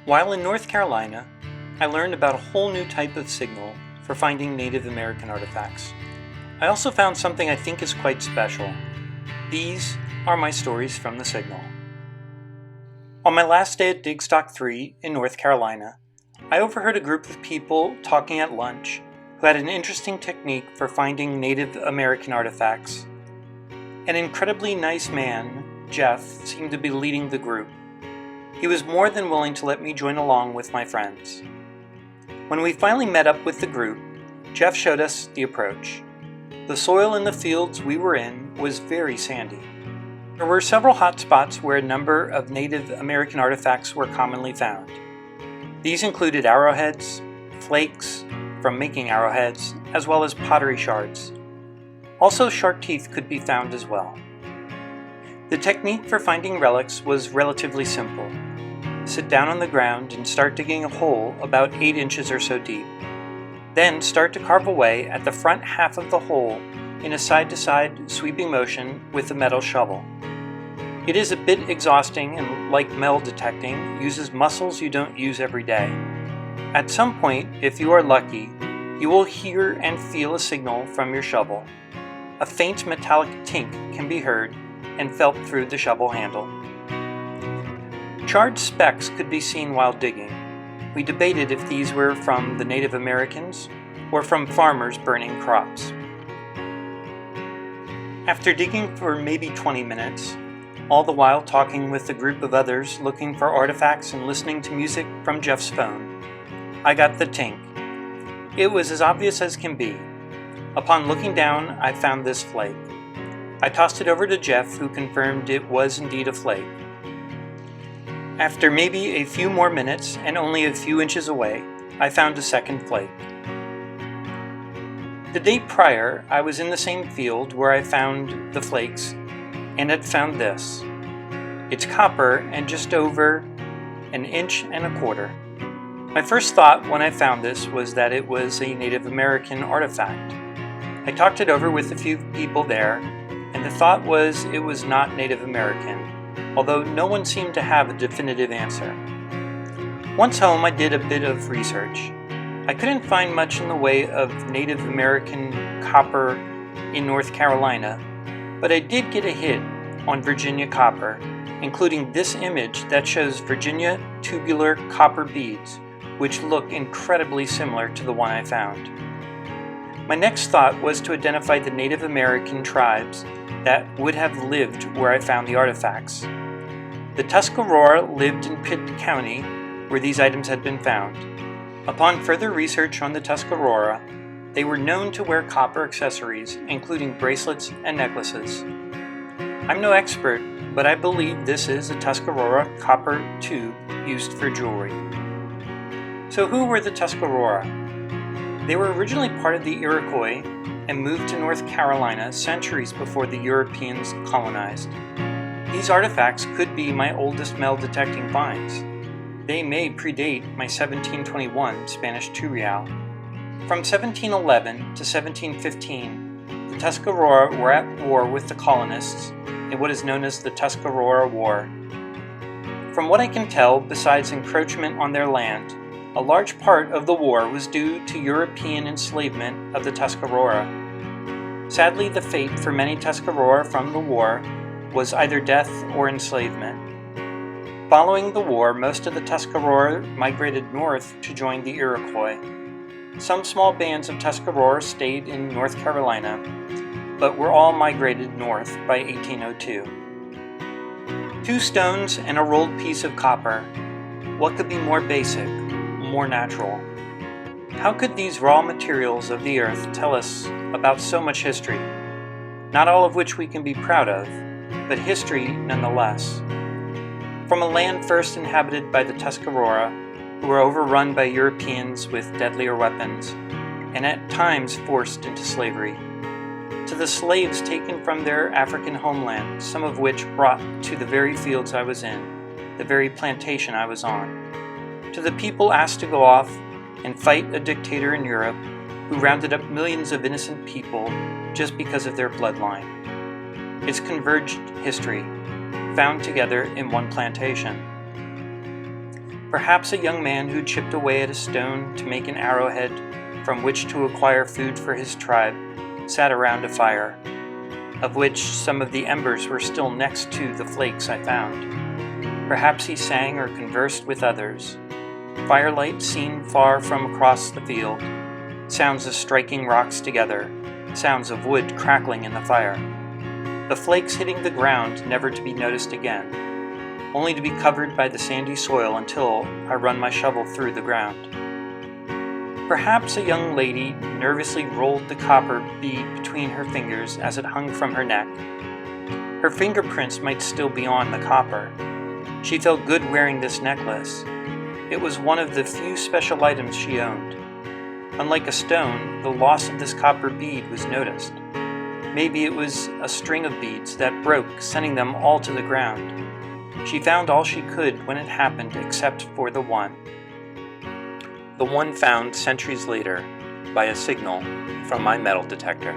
While in North Carolina, I learned about a whole new type of signal for finding Native American artifacts. I also found something I think is quite special. These are my stories from the signal. On my last day at Digstock III in North Carolina, I overheard a group of people talking at lunch who had an interesting technique for finding Native American artifacts. An incredibly nice man, Jeff, seemed to be leading the group. He was more than willing to let me join along with my friends. When we finally met up with the group, Jeff showed us the approach. The soil in the fields we were in was very sandy. There were several hot spots where a number of Native American artifacts were commonly found. These included arrowheads, flakes from making arrowheads, as well as pottery shards. Also, shark teeth could be found as well. The technique for finding relics was relatively simple. Sit down on the ground and start digging a hole about 8 inches or so deep. Then start to carve away at the front half of the hole in a side-to-side sweeping motion with a metal shovel. It is a bit exhausting and, like metal detecting, uses muscles you don't use every day. At some point, if you are lucky, you will hear and feel a signal from your shovel. A faint metallic tink can be heard and felt through the shovel handle. Charred specks could be seen while digging. We debated if these were from the Native Americans or from farmers burning crops. After digging for maybe 20 minutes, all the while talking with a group of others looking for artifacts and listening to music from Jeff's phone, I got the tink. It was as obvious as can be. Upon looking down, I found this flake. I tossed it over to Jeff, who confirmed it was indeed a flake. After maybe a few more minutes and only a few inches away, I found a second flake. The day prior, I was in the same field where I found the flakes and had found this. It's copper and just over 1.25 inches. My first thought when I found this was that it was a Native American artifact. I talked it over with a few people there, and the thought was it was not Native American, although no one seemed to have a definitive answer. Once home, I did a bit of research. I couldn't find much in the way of Native American copper in North Carolina, but I did get a hit on Virginia copper, including this image that shows Virginia tubular copper beads, which look incredibly similar to the one I found. My next thought was to identify the Native American tribes that would have lived where I found the artifacts. The Tuscarora lived in Pitt County, where these items had been found. Upon further research on the Tuscarora, they were known to wear copper accessories, including bracelets and necklaces. I'm no expert, but I believe this is a Tuscarora copper tube used for jewelry. So who were the Tuscarora? They were originally part of the Iroquois and moved to North Carolina centuries before the Europeans colonized. These artifacts could be my oldest metal detecting finds. They may predate my 1721 Spanish 2 real. From 1711 to 1715, the Tuscarora were at war with the colonists in what is known as the Tuscarora War. From what I can tell, besides encroachment on their land, a large part of the war was due to European enslavement of the Tuscarora. Sadly, the fate for many Tuscarora from the war was either death or enslavement. Following the war, most of the Tuscarora migrated north to join the Iroquois. Some small bands of Tuscarora stayed in North Carolina, but were all migrated north by 1802. 2 stones and a rolled piece of copper. What could be more basic? More natural. How could these raw materials of the earth tell us about so much history? Not all of which we can be proud of, but history nonetheless. From a land first inhabited by the Tuscarora, who were overrun by Europeans with deadlier weapons, and at times forced into slavery, to the slaves taken from their African homeland, some of which brought to the very fields I was in, the very plantation I was on, to the people asked to go off and fight a dictator in Europe who rounded up millions of innocent people just because of their bloodline. It's converged history, found together in one plantation. Perhaps a young man who chipped away at a stone to make an arrowhead from which to acquire food for his tribe sat around a fire, of which some of the embers were still next to the flakes I found. Perhaps he sang or conversed with others. Firelight seen far from across the field, sounds of striking rocks together, sounds of wood crackling in the fire. The flakes hitting the ground never to be noticed again, only to be covered by the sandy soil until I run my shovel through the ground. Perhaps a young lady nervously rolled the copper bead between her fingers as it hung from her neck. Her fingerprints might still be on the copper. She felt good wearing this necklace. It was one of the few special items she owned. Unlike a stone, the loss of this copper bead was noticed. Maybe it was a string of beads that broke, sending them all to the ground. She found all she could when it happened except for the one found centuries later by a signal from my metal detector.